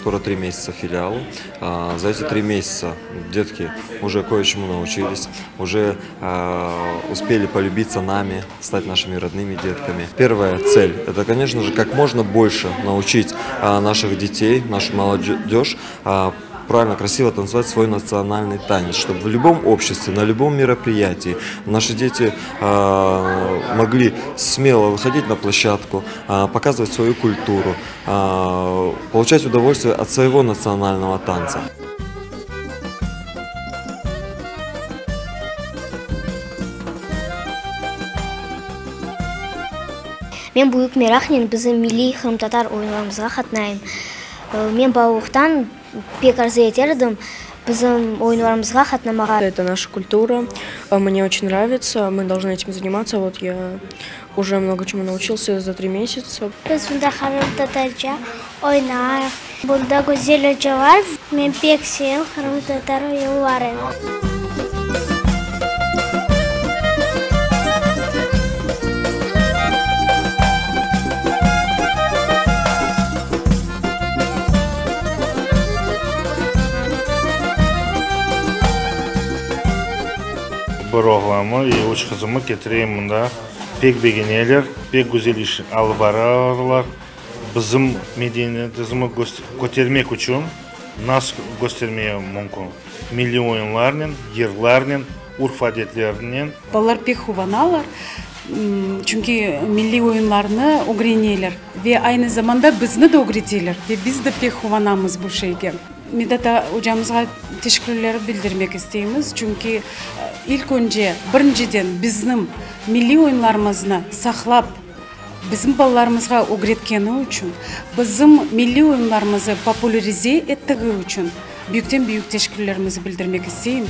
скоро 3 месяца филиалу. За эти 3 месяца детки уже кое-чему научились, уже успели полюбиться нами, стать нашими родными детками. Первая цель – это, конечно же, как можно больше научить наших детей, нашу молодежь правильно, красиво танцевать свой национальный танец, чтобы в любом обществе, на любом мероприятии наши дети могли смело выходить на площадку, показывать свою культуру, получать удовольствие от своего национального танца. Мен Буюк Мерахнин, біздің милли хрым-татар ойынlarımызға қатынаймын. Мен балуқтан пек арзу етердім, біздің ойынlarımызға қатынамаға. Это наша культура, мне очень нравится, мы должны этим заниматься. Вот я уже много чему научился за 3 месяца. Біз бұнда хрым-татарша ойнайық. Бұнда көзел өте бар, мен пек сел хрым-татар ойылары. Бір оғламы и үш қызымы кетірейін мұнда пек бегенелер, пек güzel алып барарлар. Bizim medeniyetimizi göstermek için nasıl göstermeye mümkün? Milli oyunlarla, yerlerle, urf adetlerle. Балар пек хуваналар, çünkü milli oyunlarını öğreniyorlar ve aynı zamanda bizni de öğretiyorlar ve biz de pek huvanamız bu şeyge. Medata hocamıza teşekkürler bildirmek isteyimiz çünkü ilk önce birinciden bizim milli oyunlarımızı saklap bizim ballarımızga öğretkeni için, bizim milli oyunlarımızı popülerize ettiği için büyükten büyük teşekkürlerimizi bildirmek isteyim.